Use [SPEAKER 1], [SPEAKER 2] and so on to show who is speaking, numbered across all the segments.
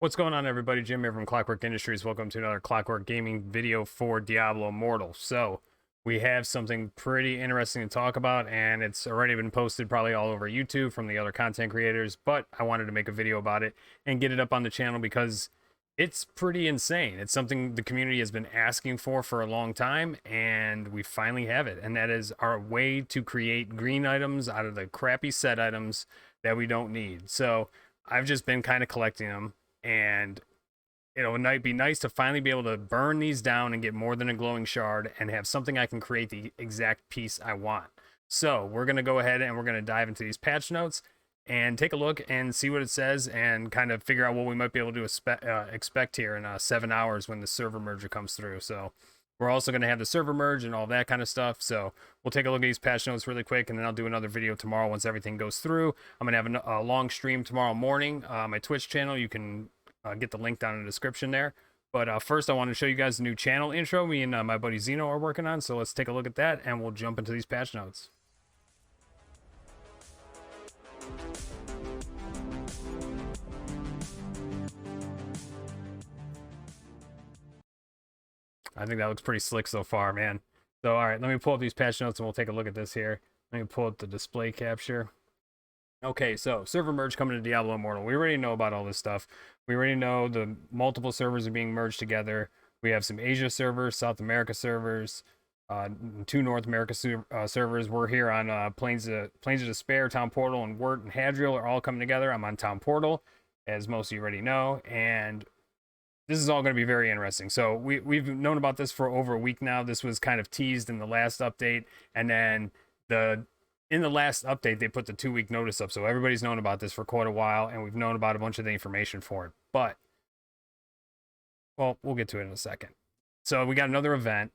[SPEAKER 1] What's going on, everybody? Jim here from Clockwork Industries. Welcome to another Clockwork Gaming video for Diablo Immortal. So, we have something pretty interesting to talk about, and it's already been posted probably all over YouTube from the other content creators, but I wanted to make a video about it and get it up on the channel because it's pretty insane. It's something the community has been asking for a long time, and we finally have it, and that is our way to create green items out of the crappy set items that we don't need. So, I've just been kind of collecting them, and it be nice to finally be able to burn these down and get more than a glowing shard and have something I can create the exact piece I want. So we're going to go ahead and we're going to dive into these patch notes and take a look and see what it says and kind of figure out what we might be able to expect here in 7 hours when the server merger comes through. So we're also going to have the server merge and all that kind of stuff. So we'll take a look at these patch notes really quick, and then I'll do another video tomorrow once everything goes through. I'm going to have a long stream tomorrow morning. My Twitch channel, you can get the link down in the description there. But first, I want to show you guys the new channel intro me and my buddy Zeno are working on. So let's take a look at that, and we'll jump into these patch notes. I think that looks pretty slick so far, man. So, all right, let me pull up these patch notes and we'll take a look at this here. Let me pull up the display capture. Okay, so server merge coming to Diablo Immortal. We already know about all this stuff. We already know the multiple servers are being merged together. We have some Asia servers, South America servers, 2 North America servers. We're here on Plains of Despair, Town Portal, and Wirt and Hadriel are all coming together. I'm on Town Portal, as most of you already know, and this is all going to be very interesting. So we've known about this for over a week now. This was kind of teased in the last update, and then in the last update they put the 2-week notice up. So everybody's known about this for quite a while, and we've known about a bunch of the information for it. But well, we'll get to it in a second. So we got another event,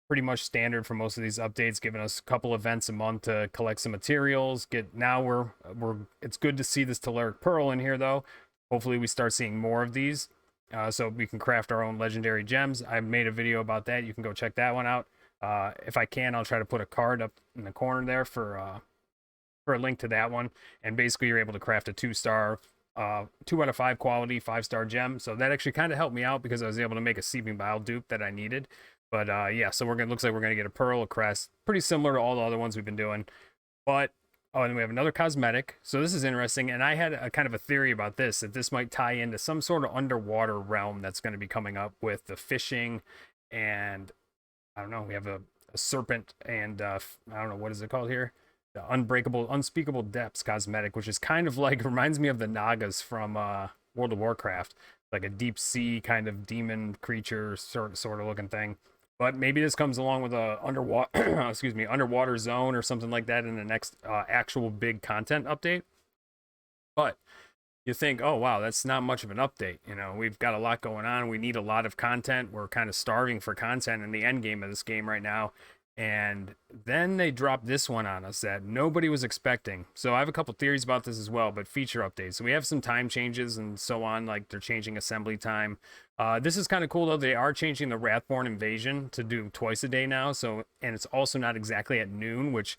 [SPEAKER 1] pretty much standard for most of these updates, giving us a couple events a month to collect some materials. It's good to see this Telluric Pearl in here though. Hopefully we start seeing more of these. So we can craft our own legendary gems. I made a video about that. You can go check that one out. If I can, I'll try to put a card up in the corner there for a link to that one. And basically, you're able to craft a 2-star, 2 out of 5 quality, 5-star gem. So that actually kind of helped me out because I was able to make a Seeping Bile dupe that I needed. But yeah, so looks like we're gonna get a pearl, a crest, pretty similar to all the other ones we've been doing. But oh, and we have another cosmetic. So this is interesting, and I had a kind of a theory about this, that this might tie into some sort of underwater realm that's going to be coming up with the fishing, and I don't know, we have a serpent, and I don't know, what is it called here? The Unspeakable Depths cosmetic, which is kind of like, reminds me of the Nagas from World of Warcraft, like a deep sea kind of demon creature sort of looking thing. But maybe this comes along with a underwater, excuse me, underwater zone or something like that in the next actual big content update. But you think, oh wow, that's not much of an update. You know, we've got a lot going on. We need a lot of content. We're kind of starving for content in the end game of this game right now. And then they dropped this one on us that nobody was expecting. So I have a couple theories about this as well, but feature updates. So we have some time changes and so on, like they're changing assembly time. This is kind of cool though. They are changing the Wrathborn invasion to do twice a day now. So, and it's also not exactly at noon, which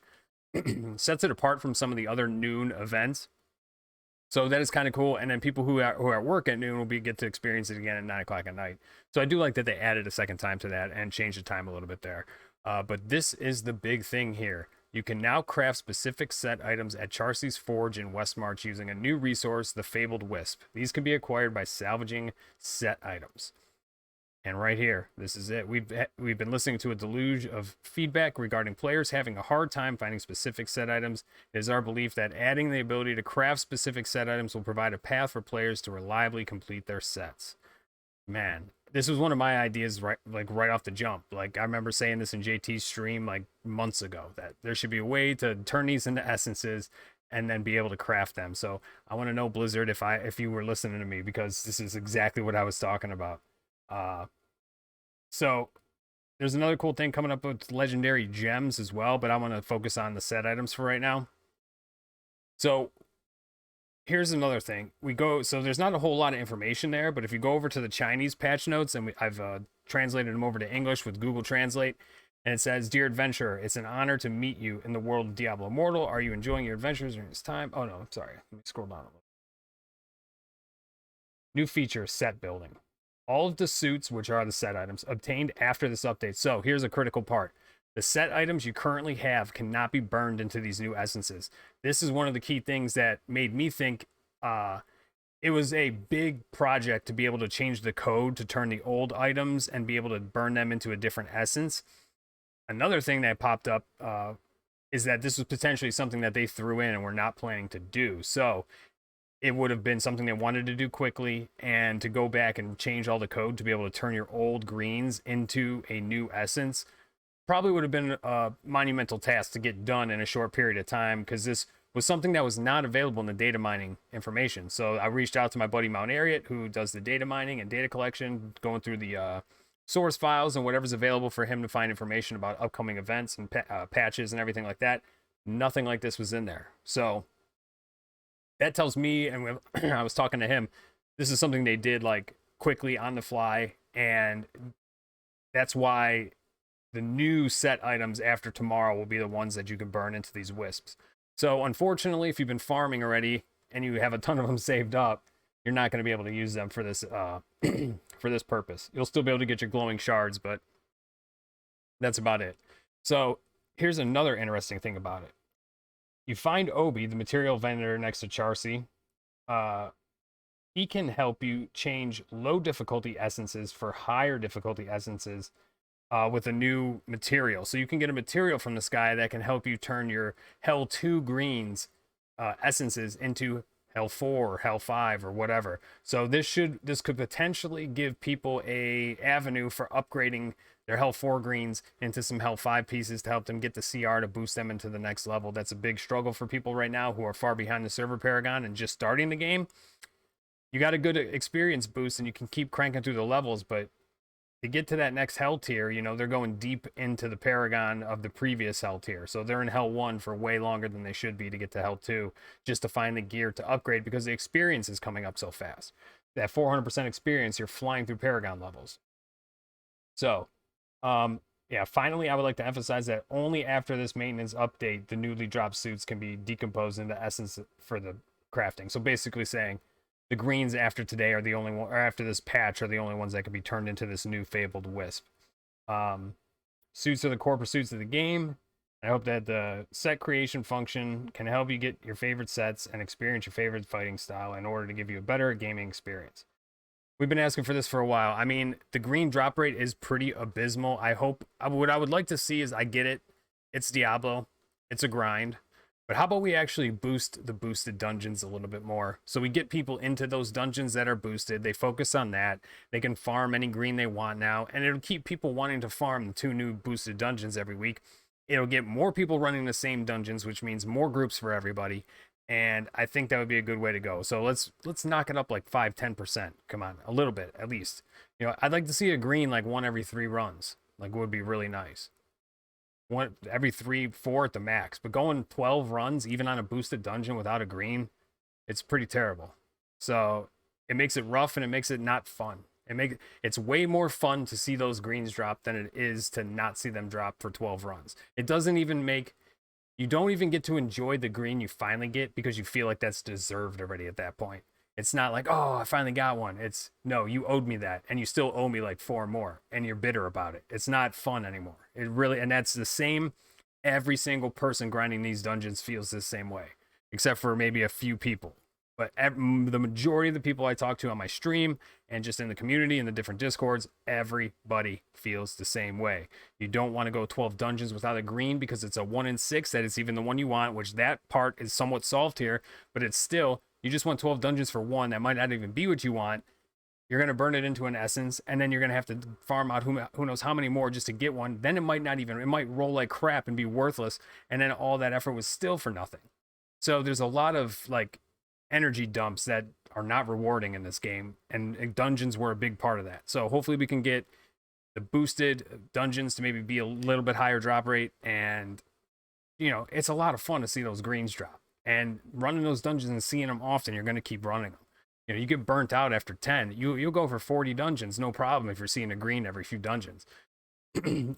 [SPEAKER 1] sets it apart from some of the other noon events. So that is kind of cool. And then people who are at work at noon will get to experience it again at 9 o'clock at night. So I do like that they added a second time to that and changed the time a little bit there. But this is the big thing here. You can now craft specific set items at Charcy's Forge in Westmarch using a new resource, the Fabled Wisp. These can be acquired by salvaging set items. And right here, this is it. We've been listening to a deluge of feedback regarding players having a hard time finding specific set items. It is our belief that adding the ability to craft specific set items will provide a path for players to reliably complete their sets. Man, this was one of my ideas right off the jump. Like I remember saying this in JT's stream like months ago, that there should be a way to turn these into essences and then be able to craft them. So I want to know, Blizzard, if you were listening to me, because this is exactly what I was talking about. So there's another cool thing coming up with legendary gems as well, but I want to focus on the set items for right now. So here's another thing. So there's not a whole lot of information there, but if you go over to the Chinese patch notes, and I've translated them over to English with Google Translate, and it says, "Dear adventurer, it's an honor to meet you in the world of Diablo Immortal. Are you enjoying your adventures during this time?" Oh no, I'm sorry. Let me scroll down a little. New feature, set building. All of the suits, which are the set items, obtained after this update. So here's a critical part. The set items you currently have cannot be burned into these new essences. This is one of the key things that made me think it was a big project to be able to change the code to turn the old items and be able to burn them into a different essence. Another thing that popped up is that this was potentially something that they threw in and were not planning to do. So it would have been something they wanted to do quickly, and to go back and change all the code to be able to turn your old greens into a new essence probably would have been a monumental task to get done in a short period of time, because this was something that was not available in the data mining information. So I reached out to my buddy Mount Ariat, who does the data mining and data collection, going through the source files and whatever's available for him to find information about upcoming events and patches and everything like that. Nothing like this was in there. So that tells me, and when I was talking to him, this is something they did like quickly on the fly, and that's why the new set items after tomorrow will be the ones that you can burn into these wisps. So unfortunately, if you've been farming already and you have a ton of them saved up, you're not going to be able to use them for this for this purpose. You'll still be able to get your glowing shards, but that's about it. So here's another interesting thing about it. You find Obi, the material vendor next to Charcy. He can help you change low difficulty essences for higher difficulty essences with a new material. So you can get a material from the sky that can help you turn your Hell 2 greens essences into Hell 4 or Hell 5 or whatever. So this could potentially give people a avenue for upgrading their Hell 4 greens into some Hell 5 pieces to help them get the CR to boost them into the next level. That's a big struggle for people right now who are far behind the server paragon and just starting the game. You got a good experience boost and you can keep cranking through the levels, but to get to that next Hell tier, you know, they're going deep into the paragon of the previous Hell tier. So they're in Hell 1 for way longer than they should be to get to Hell 2, just to find the gear to upgrade, because the experience is coming up so fast. That 400% experience, you're flying through paragon levels. So, yeah, finally, I would like to emphasize that only after this maintenance update, the newly dropped suits can be decomposed into essence for the crafting. So basically saying, the greens after today are the only one, or after this patch are the only ones that can be turned into this new fabled wisp. Suits are the core pursuits of the game. I hope that the set creation function can help you get your favorite sets and experience your favorite fighting style in order to give you a better gaming experience. We've been asking for this for a while. I mean, the green drop rate is pretty abysmal. What I would like to see is, I get it. It's Diablo. It's a grind. But how about we actually boost the boosted dungeons a little bit more? So we get people into those dungeons that are boosted. They focus on that. They can farm any green they want now. And it'll keep people wanting to farm the 2 new boosted dungeons every week. It'll get more people running the same dungeons, which means more groups for everybody. And I think that would be a good way to go. So let's knock it up like 5-10%. Come on, a little bit at least. You know, I'd like to see a green like 1 every 3 runs. Like, would be really nice. 1 every 3-4 at the max, but going 12 runs even on a boosted dungeon without a green, it's pretty terrible. So it makes it rough and it makes it not fun. It's way more fun to see those greens drop than it is to not see them drop for 12 runs. It doesn't even make, you don't even get to enjoy the green you finally get, because you feel like that's deserved already at that point. It's not like, oh, I finally got one. It's, no, you owed me that, and you still owe me like 4 more, and you're bitter about it. It's not fun anymore. It really, and that's the same. Every single person grinding these dungeons feels the same way, except for maybe a few people. But the majority of the people I talk to on my stream and just in the community and the different discords, everybody feels the same way. You don't want to go 12 dungeons without a green because it's a 1 in 6 that it's even the one you want, which that part is somewhat solved here, but it's still, you just want 12 dungeons for 1 that might not even be what you want. You're going to burn it into an essence, and then you're going to have to farm out who knows how many more just to get one. Then it might roll like crap and be worthless, and then all that effort was still for nothing. So there's a lot of like energy dumps that are not rewarding in this game, and dungeons were a big part of that. So hopefully we can get the boosted dungeons to maybe be a little bit higher drop rate, and you know, it's a lot of fun to see those greens drop. And running those dungeons and seeing them often, you're going to keep running them. You know, you get burnt out after 10. You'll go for 40 dungeons, no problem, if you're seeing a green every few dungeons.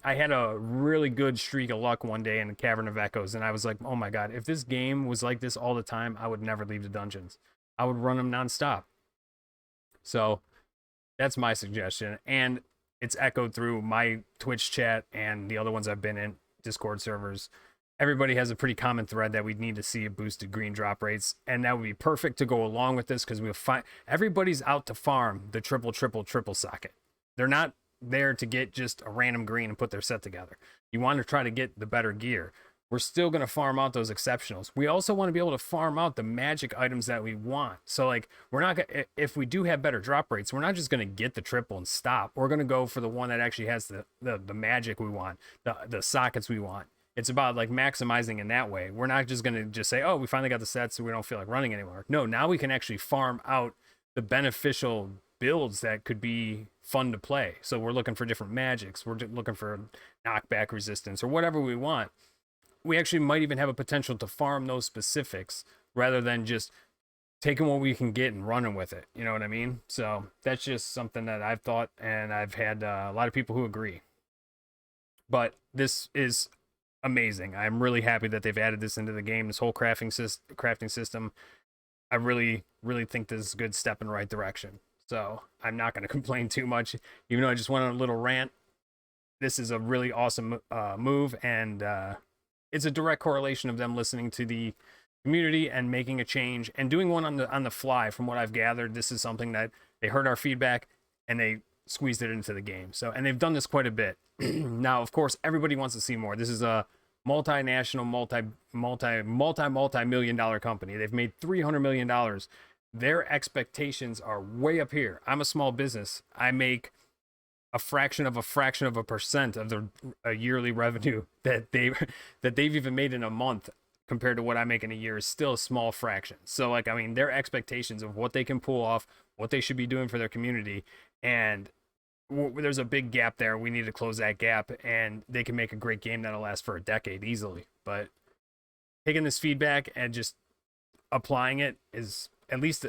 [SPEAKER 1] I had a really good streak of luck one day in the Cavern of Echoes, and I was like, oh my god, if this game was like this all the time, I would never leave the dungeons. I would run them nonstop. So that's my suggestion. And it's echoed through my Twitch chat and the other ones I've been in, Discord servers. Everybody has a pretty common thread that we need to see a boosted green drop rates, and that would be perfect to go along with this because we'll find everybody's out to farm the triple socket. They're not there to get just a random green and put their set together. You want to try to get the better gear. We're still going to farm out those exceptionals. We also want to be able to farm out the magic items that we want. So like, we're not gonna, if we do have better drop rates, we're not just going to get the triple and stop. We're going to go for the one that actually has the magic we want, the sockets we want. It's about like maximizing in that way. We're not just going to just say, oh, we finally got the sets so we don't feel like running anymore. No, now we can actually farm out the beneficial builds that could be fun to play. So we're looking for different magics. We're looking for knockback resistance or whatever we want. We actually might even have a potential to farm those specifics rather than just taking what we can get and running with it. You know what I mean? So that's just something that I've thought, and I've had a lot of people who agree. But this is amazing. I'm really happy that they've added this into the game, this whole crafting system. I really, really think this is a good step in the right direction. So I'm not going to complain too much, even though I just went on a little rant. This is a really awesome move, and it's a direct correlation of them listening to the community and making a change and doing one on the fly. From what I've gathered, this is something that they heard our feedback and they squeezed it into the game. So, and they've done this quite a bit. Now, of course, everybody wants to see more. This is a multinational, multi-million dollar company. They've made $300 million. Their expectations are way up here. I'm a small business. I make a fraction of a percent of the yearly revenue that they've even made in a month compared to what I make in a year is still a small fraction. So like, I mean, their expectations of what they can pull off, what they should be doing for their community, and there's a big gap there. We need to close that gap, and they can make a great game that'll last for a decade easily. But taking this feedback and just applying it is at least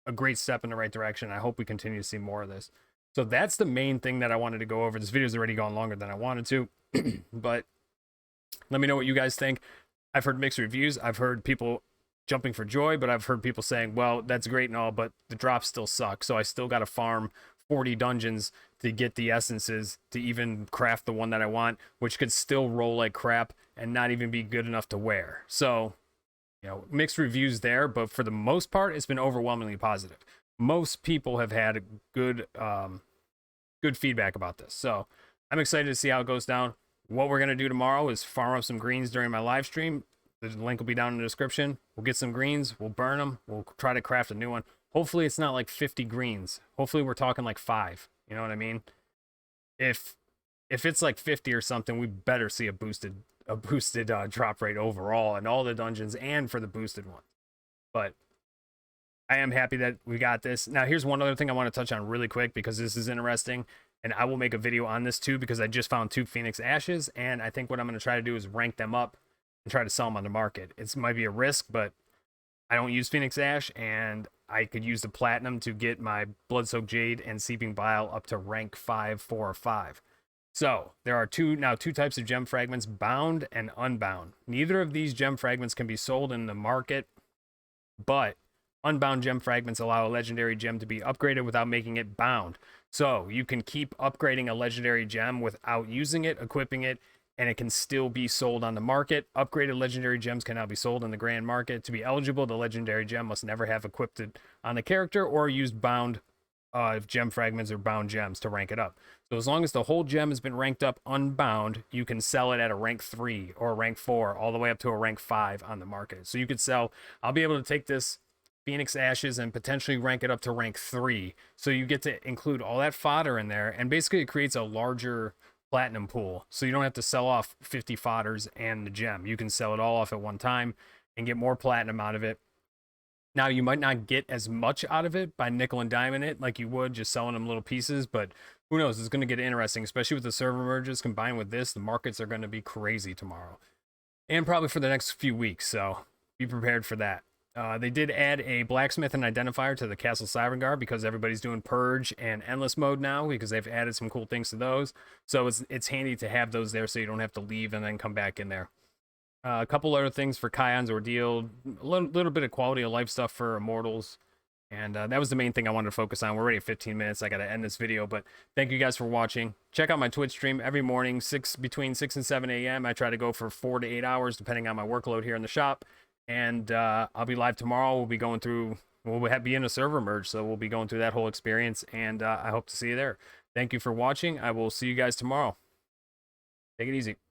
[SPEAKER 1] a great step in the right direction. I hope we continue to see more of this. So that's the main thing that I wanted to go over. This video's already gone longer than I wanted to, but let me know what you guys think. I've heard mixed reviews. I've heard people jumping for joy, but I've heard people saying, well, that's great and all, but the drops still suck. So I still got to farm 40 dungeons to get the essences to even craft the one that I want, which could still roll like crap and not even be good enough to wear. So, you know, mixed reviews there, but for the most part, it's been overwhelmingly positive. Most people have had a good feedback about this. So I'm excited to see how it goes down. What we're going to do tomorrow is farm up some greens during my live stream. The link will be down in the description. We'll get some greens. We'll burn them. We'll try to craft a new one. Hopefully it's not like 50 greens. Hopefully we're talking like 5. You know what I mean? If it's like 50 or something, we better see a boosted drop rate overall in all the dungeons and for the boosted one. But I am happy that we got this. Now, here's one other thing I want to touch on really quick because this is interesting, and I will make a video on this too because I just found 2 Phoenix Ashes, and I think what I'm going to try to do is rank them up and try to sell them on the market. It might be a risk, but I don't use Phoenix Ash, and I could use the Platinum to get my Blood-Soaked Jade and Seeping Bile up to rank 5, 4, or 5. So, there are two types of gem fragments, bound and unbound. Neither of these gem fragments can be sold in the market, but unbound gem fragments allow a legendary gem to be upgraded without making it bound. So you can keep upgrading a legendary gem without using it, equipping it, and it can still be sold on the market. Upgraded legendary gems can now be sold in the grand market. To be eligible, the legendary gem must never have equipped it on the character or used bound gem fragments or bound gems to rank it up. So as long as the whole gem has been ranked up unbound, you can sell it at a rank 3 or a rank 4 all the way up to a rank 5 on the market. So you could sell, I'll be able to take this Phoenix Ashes and potentially rank it up to rank 3. So you get to include all that fodder in there, and basically it creates a larger platinum pool. So you don't have to sell off 50 fodders and the gem. You can sell it all off at one time and get more platinum out of it. Now, you might not get as much out of it by nickel and diamond it like you would just selling them little pieces, but who knows? It's going to get interesting, especially with the server merges combined with this. The markets are going to be crazy tomorrow and probably for the next few weeks. So be prepared for that. They did add a blacksmith and identifier to the Castle Cyberguard because everybody's doing Purge and Endless mode now because they've added some cool things to those. So it's handy to have those there so you don't have to leave and then come back in there. A couple other things for Kion's Ordeal, a little bit of quality of life stuff for Immortals. And that was the main thing I wanted to focus on. We're already at 15 minutes. I got to end this video, but thank you guys for watching. Check out my Twitch stream every morning, between 6 and 7 a.m. I try to go for 4 to 8 hours, depending on my workload here in the shop. And I'll be live tomorrow. We'll be going through, we'll be in a server merge, so we'll be going through that whole experience. And I hope to see you there. Thank you for watching. I will see you guys tomorrow. Take it easy.